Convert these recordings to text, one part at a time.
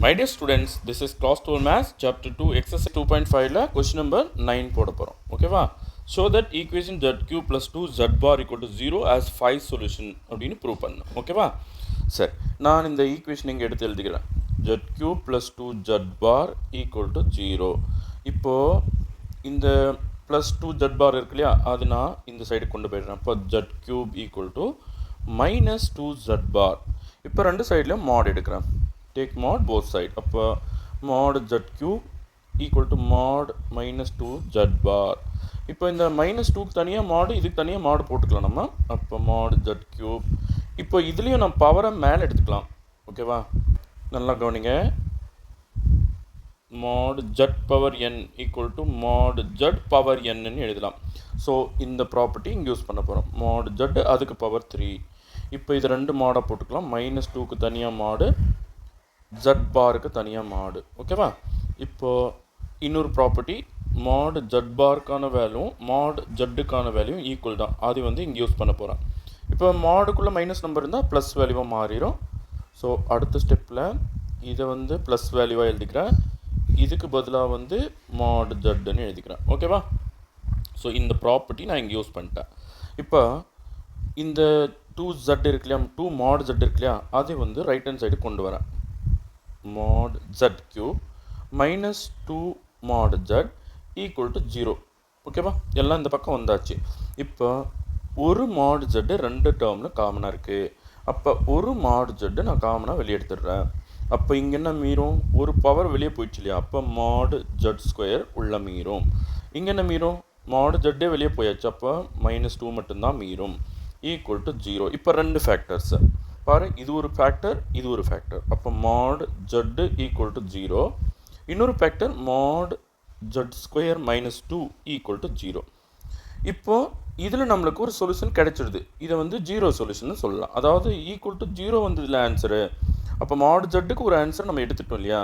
My dear students, this is class 12 maths chapter 2 exercise 2.5 la question number 9 போட போறோம். ஓகேவா? Show that equation z cube plus 2 z bar equal to 0 as 5 solution அப்படினு prove பண்ணனும். ஓகேவா? சரி. நான் இந்த ஈக்குவேஷன் இங்க எடுத்து எழுதிக்கிறேன். z cube plus 2 z bar equal to 0. இப்போ இந்த plus 2 z bar இருக்கு இல்லையா? அது நான் இந்த சைடு கொண்டு போயிடுறேன். அப்ப z cube equal to minus 2 z bar. இப்போ ரெண்டு சைடுலயும் mod எடுக்கிறேன். Take mod both side. அப்போ mod z cube equal to mod minus 2 z bar. இப்போ இந்த minus 2 தனியாக mod இதுக்கு தனியாக mod போட்டுக்கலாம் நம்ம. அப்போ mod z cube. இப்போ இதுலேயும் நம்ம பவரை மேலே எடுத்துக்கலாம். ஓகேவா? நல்லா கவனிங்க. mod z power n equal to mod z power n ன்னு எழுதலாம். ஸோ இந்த ப்ராப்பர்ட்டி இங்கே யூஸ் பண்ண போகிறோம். mod z அதுக்கு பவர் 3. இப்போ இது ரெண்டு மாடாக போட்டுக்கலாம். minus 2க்கு தனியாக mod z பாருக்கு தனியாக mod. ஓகேவா? இப்போ இன்னொரு ப்ராப்பர்ட்டி mod z பாருக்கான வேல்யூ mod zக்கான வேல்யூ ஈக்குவல் தான். அது வந்து இங்கே யூஸ் பண்ண போகிறேன். இப்போ மாடுக்குள்ளே மைனஸ் நம்பர் இருந்தால் ப்ளஸ் வேல்யூவாக மாறிடும். ஸோ அடுத்த ஸ்டெப்பில் இதை வந்து ப்ளஸ் வேல்யூவாக எழுதிக்கிறேன். இதுக்கு பதிலாக வந்து mod zன்னு எழுதிக்கிறேன். ஓகேவா? ஸோ இந்த ப்ராப்பர்ட்டி நான் இங்கே யூஸ் பண்ணிட்டேன். இப்போ இந்த 2z இருக்கு இல்லையா, 2 mod z இருக்கு இல்லையா, அதை வந்து ரைட் ஹேண்ட் சைடு கொண்டு வரேன். mod z cube minus 2 mod z equal to 0. ஓகேவா? எல்லாம் இந்த பக்கம் வந்தாச்சு. இப்போ ஒரு mod z ரெண்டு டேர்மில் காமனாக இருக்குது. அப்போ ஒரு mod z நான் காமனாக வெளியே எடுத்துடுறேன். அப்போ இங்கே என்ன மீறும்? ஒரு பவர் வெளியே போயிடுச்சு இல்லையா, அப்போ mod z ஸ்கொயர் உள்ள மீறும். இங்கே என்ன மீறும்? mod z வெளியே போயாச்சு. அப்போ -2 மட்டும்தான் மீறும். Equal to 0. இப்போ ரெண்டு ஃபேக்டர்ஸ் பாரு, இது ஒரு ஃபேக்டர், இது ஒரு ஃபேக்டர். அப்போ mod z ஈக்குவல் டு 0. இன்னொரு factor mod z square -2 equal to 0. இப்போ இதில் நம்மளுக்கு ஒரு சொல்யூஷன் கிடைச்சிடுது. இதை வந்து 0 சொல்யூஷன் சொல்லலாம். அதாவது ஈக்குவல் டு 0 வந்து இதில் ஆன்சரு. அப்போ mod zக்கு ஒரு ஆன்சர் நம்ம எடுத்துட்டோம் இல்லையா.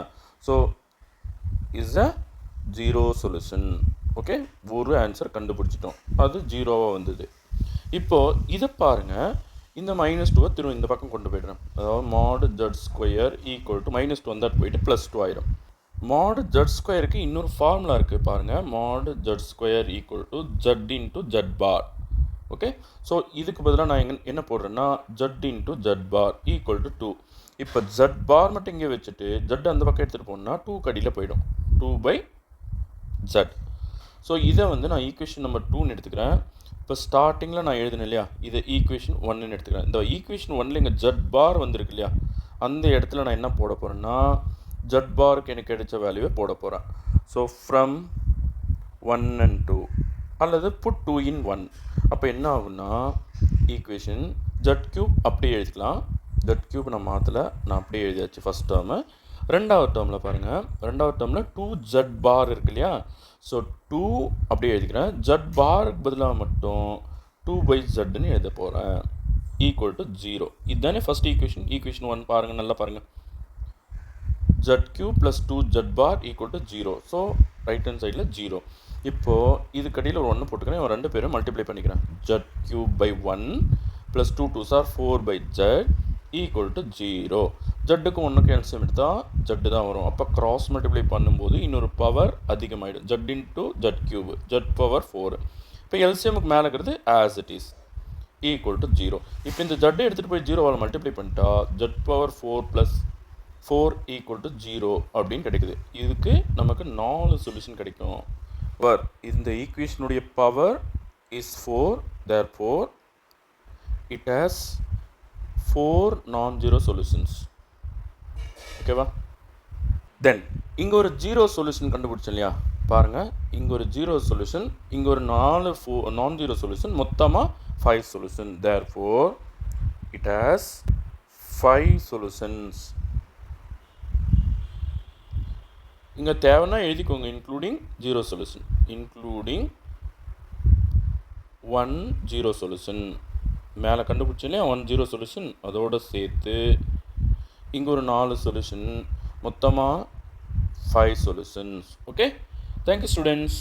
So is a 0 solution. Okay, ஒரு ஆன்சர் கண்டுபிடிச்சிட்டோம். அது 0வாக வந்தது. இப்போது இதை பாருங்கள், இந்த -2 திரும்ப இந்த பக்கம் கொண்டு போய்டுறேன். அதாவது mod z square equal to -2 வந்தால் போயிட்டு +2 ஆயிடும். mod z ஸ்கொயருக்கு இன்னொரு ஃபார்முலா இருக்குது பாருங்கள். mod z square equal to z into z bar. Okay, so இதுக்கு பதிலாக நான் என்ன போடுறேன்னா z into z bar equal to 2. இப்போ z பார் மட்டும் இங்கே வச்சுட்டு z அந்த பக்கம் எடுத்துகிட்டு போனால் 2 கடியில் போயிடும். 2/z. ஸோ இதை வந்து நான் ஈக்குவேஷன் நம்பர் 2ன்னு எடுத்துக்கிறேன். இப்போ ஸ்டார்டிங்கில் நான் எழுதினேன் இல்லையா, இதை ஈக்குவேஷன் 1ன்னு எடுத்துக்கிறேன். இந்த ஈக்குவேஷன் 1ல் இங்கே z பார் வந்திருக்கு இல்லையா, அந்த இடத்துல நான் என்ன போட போகிறேன்னா z பாருக்கு எனக்கு கிடைச்ச வேல்யூவை போட போகிறேன். ஸோ ஃப்ரம் 1 and 2 அல்லது புட் 2 in 1. அப்போ என்ன ஆகுன்னா ஈக்குவேஷன் z கியூப் அப்படியே எழுதிக்கலாம். z கியூப் நான் மாற்றலை, நான் அப்படியே எழுதியாச்சு ஃபஸ்ட் டேர்மு. ரெண்டாவது டேர்மில் பாருங்கள், ரெண்டாவது டேர்மில் 2z பார் இருக்கு இல்லையா, ஸோ 2 அப்படியே எழுதிக்கிறேன். z பாருக்கு பதிலாக மட்டும் 2/zன்னு எழுத போகிறேன். Equal to 0. இதுதானே ஃபஸ்ட் ஈக்குவேஷன். ஈக்குவேஷன் 1 பாருங்கள், நல்லா பாருங்கள். z cube plus 2z bar equal to 0. So right hand சைடில் 0. இப்போது இதுக்கு அடியில் ஒரு 1 போட்டுக்கிறேன். இவன் ரெண்டு பேரும் மல்டிப்ளை பண்ணிக்கிறேன். z cube by 1 plus 2 2s are 4/z equal to 0. ஜட்டுக்கு 1க்கு எல்சிஎம் எடுத்தால் ஜட்டு தான் வரும். அப்போ கிராஸ் மல்டிப்ளை பண்ணும்போது இன்னொரு பவர் அதிகமாகிடும். z into z cube, z power 4. இப்போ எல்சிஎம்க்கு மேலே இருக்கிறது as it is equal to 0. இப்போ இந்த ஜட்டை எடுத்துகிட்டு போய் 0வால் மல்டிப்ளை பண்ணிட்டா z பவர் 4 + 4 ஈக்குவல் டு 0 அப்படின்னு கிடைக்குது. இதுக்கு நமக்கு 4 சொல்யூஷன் கிடைக்கும். இந்த ஈக்குவேஷனுடைய power is 4. therefore it has 4 non-zero solutions. ஓகேவா? தென் இங்கே ஒரு 0 சொல்யூஷன் கண்டுபிடிச்சோம் இல்லையா, பாருங்கள். இங்கே ஒரு 0 சொல்யூஷன், இங்கே ஒரு 4 நான்-ஜீரோ சொல்யூஷன், மொத்தமாக 5 solution. therefore it has 5 solutions. இங்கே தேவைன்னா எழுதிக்கோங்க, இன்க்ளூடிங் 0 சொல்யூஷன், இன்க்ளூடிங் 1 0 சொல்யூஷன். மேலே கண்டுபிடிச்சோன்னே 1 0 சொல்யூஷன், அதோடு சேர்த்து இங்கே ஒரு 4 சொல்யூஷன், மொத்தமாக 5 சொல்யூஷன்ஸ். Okay, thank you students.